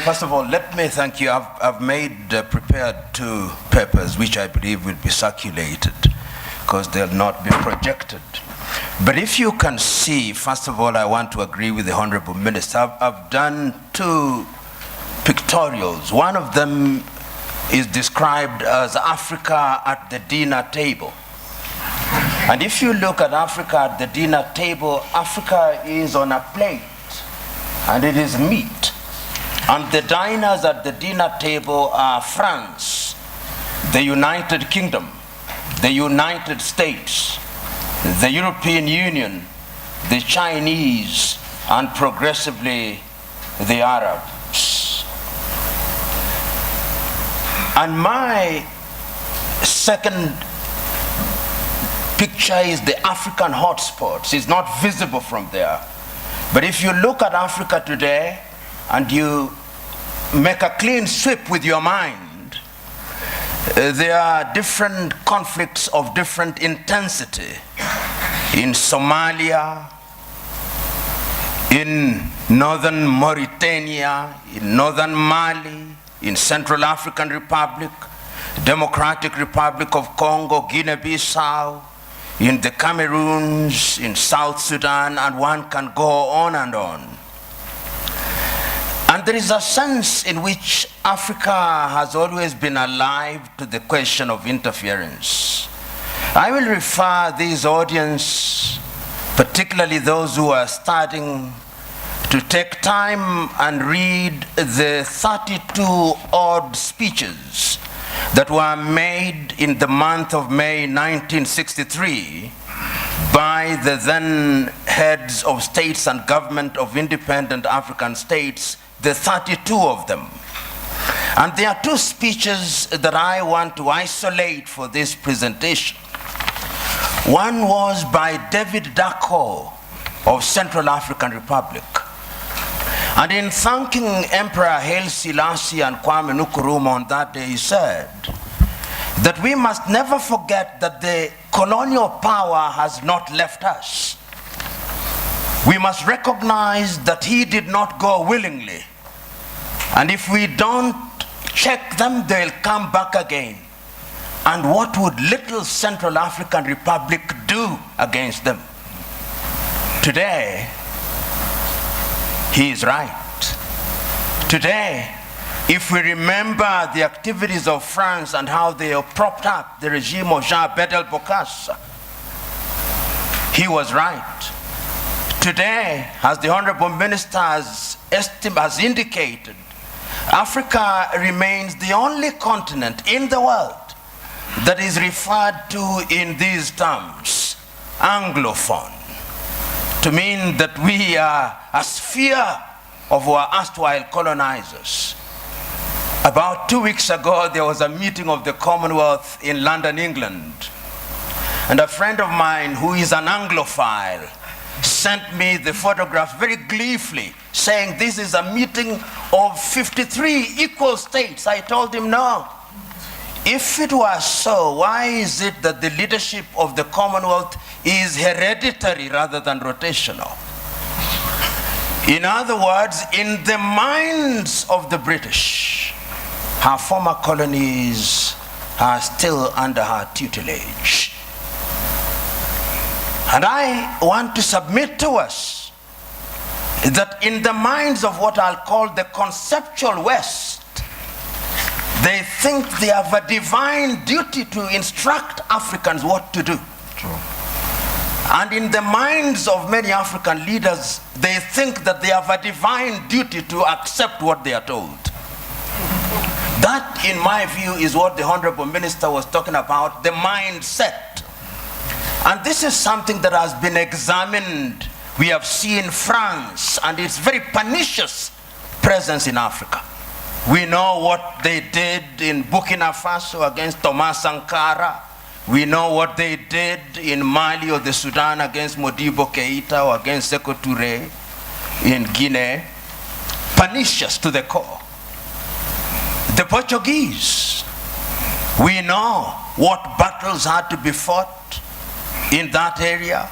First of all, let me thank you. I've prepared 2 papers which I believe will be circulated because they'll not be projected. But if you can see, first of all, I want to agree with the Honorable Minister. I've done 2 pictorials. One of them is described as Africa at the dinner table. And if you look at Africa at the dinner table, Africa is on a plate and it is meat. And the diners at the dinner table are France, the United Kingdom, the United States, the European Union, the Chinese, and progressively the Arabs. And my second picture is the African hotspots. It's not visible from there. But if you look at Africa today and you make a clean sweep with your mind, there are different conflicts of different intensity in Somalia, in northern Mauritania, in northern Mali, in Central African Republic, Democratic Republic of Congo, Guinea-Bissau, in the Cameroons, in South Sudan, and one can go on and on. And there is a sense in which Africa has always been alive to the question of interference. I will refer this audience, particularly those who are starting, to take time and read the 32 odd speeches that were made in the month of May 1963 by the then heads of states and government of independent African states, the 32 of them. And there are 2 speeches that I want to isolate for this presentation. One was by David Dacko of Central African Republic. And in thanking Emperor Haile Selassie and Kwame Nkrumah on that day, he said that we must never forget that the colonial power has not left us. We must recognize that he did not go willingly. And if we don't check them, they'll come back again. And what would little Central African Republic do against them? Today, he is right. Today, if we remember the activities of France and how they propped up the regime of Jean Bedel-Bokassa, he was right. Today, as the Honorable Minister has indicated, Africa remains the only continent in the world that is referred to in these terms, Anglophone, to mean that we are a sphere of our erstwhile colonizers. About 2 weeks ago, there was a meeting of the Commonwealth in London, England. And a friend of mine who is an Anglophile sent me the photograph very gleefully, saying this is a meeting of 53 equal states. I told him, no. If it was so, why is it that the leadership of the Commonwealth is hereditary rather than rotational? In other words, in the minds of the British, her former colonies are still under her tutelage. And I want to submit to us that in the minds of what I'll call the conceptual West, they think they have a divine duty to instruct Africans what to do. True. And in the minds of many African leaders, they think that they have a divine duty to accept what they are told. That, in my view, is what the Honorable Minister was talking about, the mindset. And this is something that has been examined. We have seen France and its very pernicious presence in Africa. We know what they did in Burkina Faso against Thomas Sankara. We know what they did in Mali or the Sudan against Modibo Keita or against Sekou Touré in Guinea. Pernicious to the core. The Portuguese, we know what battles had to be fought in that area.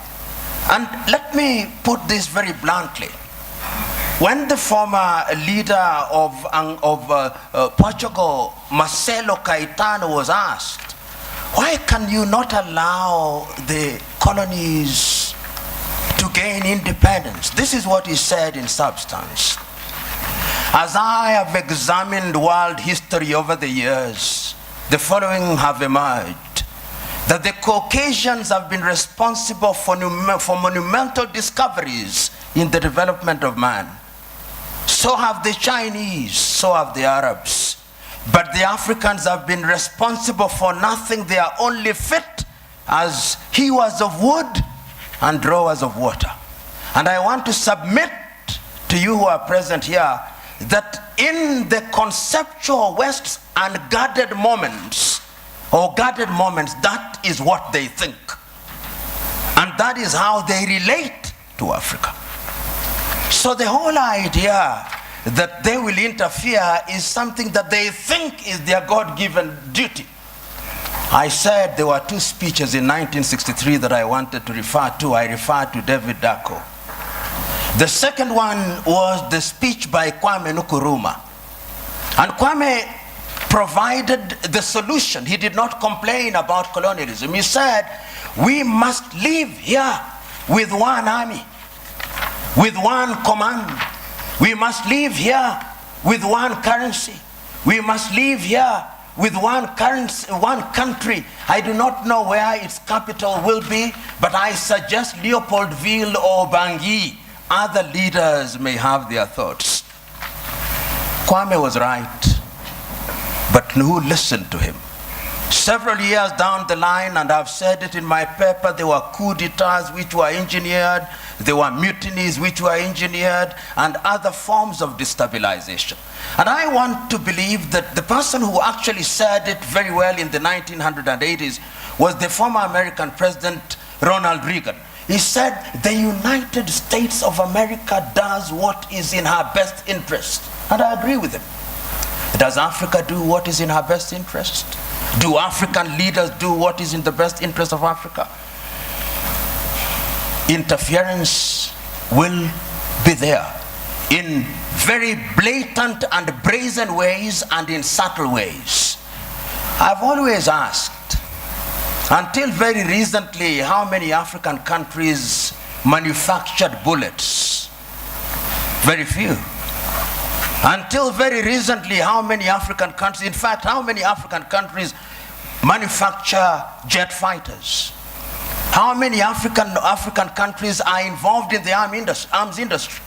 And let me put this very bluntly. When the former leader of Portugal, Marcelo Caetano, was asked, why can you not allow the colonies to gain independence? This is what he said in substance. As I have examined world history over the years, the following have emerged: that the Caucasians have been responsible for monumental discoveries in the development of man. So have the Chinese, so have the Arabs. But the Africans have been responsible for nothing. They are only fit as hewers of wood and drawers of water. And I want to submit to you who are present here that in the conceptual West's unguarded moments, or guarded moments, that is what they think. And that is how they relate to Africa. So the whole idea that they will interfere is something that they think is their God-given duty. I said there were two speeches in 1963 that I wanted to refer to. I referred to David Dako. The second one was the speech by Kwame Nkrumah. And Kwame provided the solution. He did not complain about colonialism. He said, we must live here with one army, with one command. We must live here with one currency. We must live here with one currency, one country. I do not know where its capital will be, but I suggest Leopoldville or Bangui. Other leaders may have their thoughts. Kwame was right, but who listened to him? Several years down the line, and I've said it in my paper, there were coup d'etats which were engineered, there were mutinies which were engineered, and other forms of destabilization. And I want to believe that the person who actually said it very well in the 1980s was the former American President Ronald Reagan. He said, the United States of America does what is in her best interest. And I agree with him. Does Africa do what is in her best interest? Do African leaders do what is in the best interest of Africa? Interference will be there in very blatant and brazen ways and in subtle ways. I've always asked, until very recently, how many African countries manufactured bullets? Very few. Until very recently, how many African countries, in fact, how many African countries manufacture jet fighters? How many African countries are involved in the arms industry?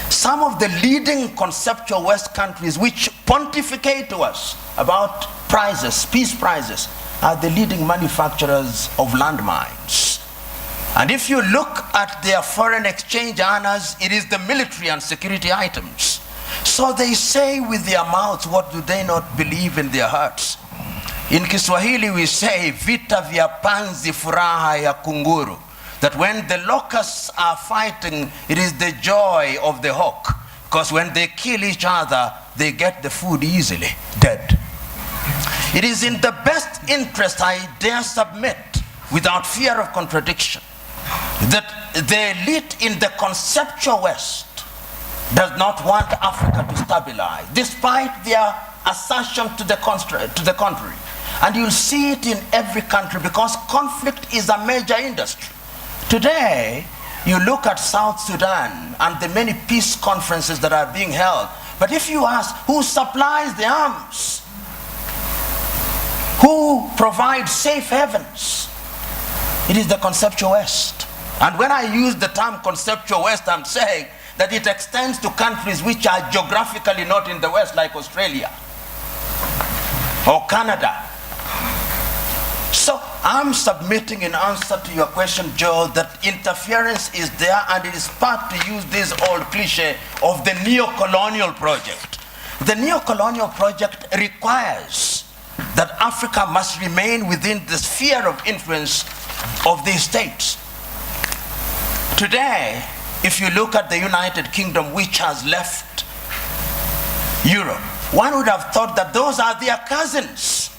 Some of the leading conceptual West countries which pontificate to us about prizes, peace prizes, are the leading manufacturers of landmines. And if you look at their foreign exchange earners, it is the military and security items. So they say with their mouths, what do they not believe in their hearts? In Kiswahili we say, vita vya panzi furaha ya kunguru. That when the locusts are fighting, it is the joy of the hawk. Because when they kill each other, they get the food easily, dead. It is in the best interest, I dare submit, without fear of contradiction, that the elite in the conceptual West does not want Africa to stabilize, despite their assertion to the contrary. And you'll see it in every country, because conflict is a major industry. Today, you look at South Sudan and the many peace conferences that are being held, but if you ask who supplies the arms, who provides safe havens, it is the conceptual West. And when I use the term conceptual West, I'm saying that it extends to countries which are geographically not in the West, like Australia or Canada. So I'm submitting in answer to your question, Joe, that interference is there, and it is part, to use this old cliche, of the neo-colonial project. The neo-colonial project requires that Africa must remain within the sphere of influence of these states. Today, if you look at the United Kingdom, which has left Europe, one would have thought that those are their cousins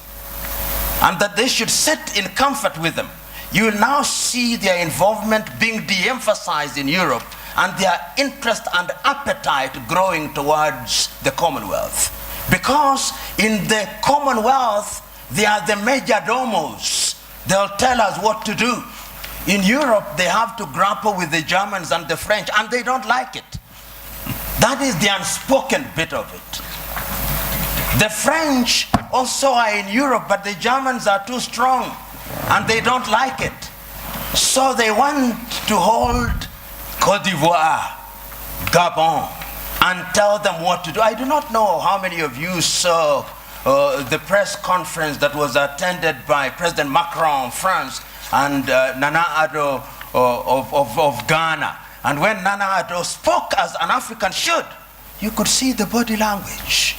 and that they should sit in comfort with them. You will now see their involvement being de-emphasized in Europe and their interest and appetite growing towards the Commonwealth. Because in the Commonwealth, they are the major domos. They'll tell us what to do. In Europe, they have to grapple with the Germans and the French, and they don't like it. That is the unspoken bit of it. The French also are in Europe, but the Germans are too strong, and they don't like it. So they want to hold Côte d'Ivoire, Gabon, and tell them what to do. I do not know how many of you saw the press conference that was attended by President Macron of France and Nana Addo of Ghana. And when Nana Addo spoke as an African should, you could see the body language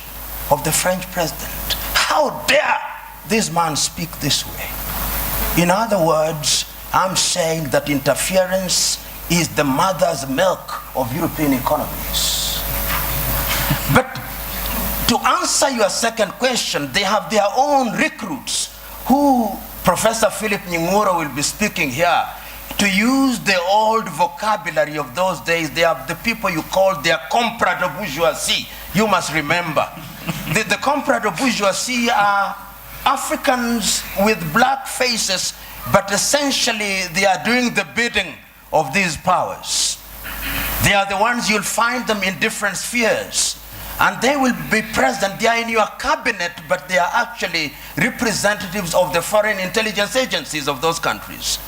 of the French president. How dare this man speak this way? In other words, I'm saying that interference is the mother's milk of European economies. But to answer your second question, they have their own recruits who Professor Philip Nying'oro will be speaking here. To use the old vocabulary of those days, they are the people you call their comprador bourgeoisie. You must remember. The comprador bourgeoisie are Africans with black faces, but essentially they are doing the bidding of these powers. They are the ones you'll find them in different spheres. And they will be present. They are in your cabinet, but they are actually representatives of the foreign intelligence agencies of those countries.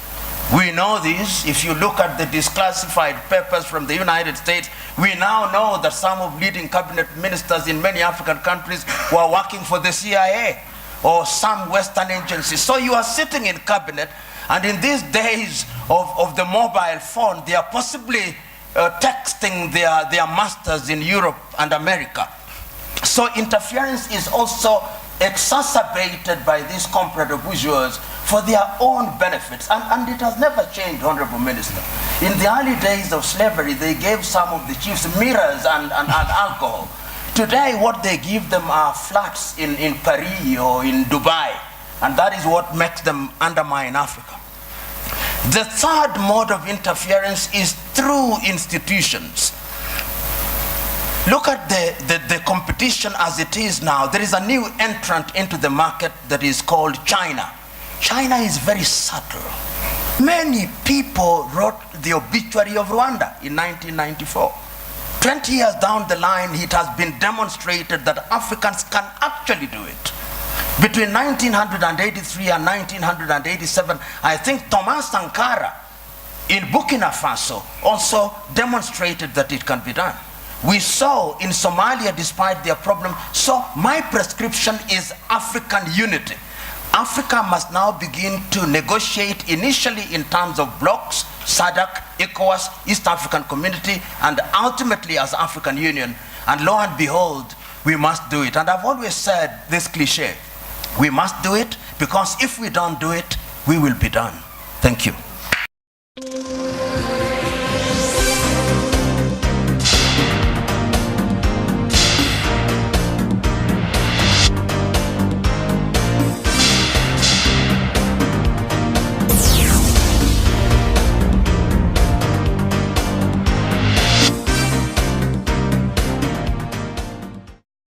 We know this. If you look at the declassified papers from the United States, we now know that some of leading cabinet ministers in many African countries were working for the CIA or some Western agencies. So you are sitting in cabinet, and in these days of the mobile phone, they are possibly texting their masters in Europe and America. So interference is also exacerbated by these comprador bourgeois for their own benefits. And it has never changed, Honorable Minister. In the early days of slavery, they gave some of the chiefs mirrors and alcohol. Today, what they give them are flats in Paris or in Dubai. And that is what makes them undermine Africa. The third mode of interference is through institutions. Look at the competition as it is now. There is a new entrant into the market that is called China. China is very subtle. Many people wrote the obituary of Rwanda in 1994. 20 years down the line, it has been demonstrated that Africans can actually do it. Between 1983 and 1987, I think Thomas Sankara in Burkina Faso also demonstrated that it can be done. We saw in Somalia, despite their problem. So my prescription is African unity. Africa must now begin to negotiate initially in terms of blocks, SADC, ECOWAS, East African Community, and ultimately as African Union. And lo and behold, we must do it. And I've always said this cliche, we must do it, because if we don't do it, we will be done. Thank you.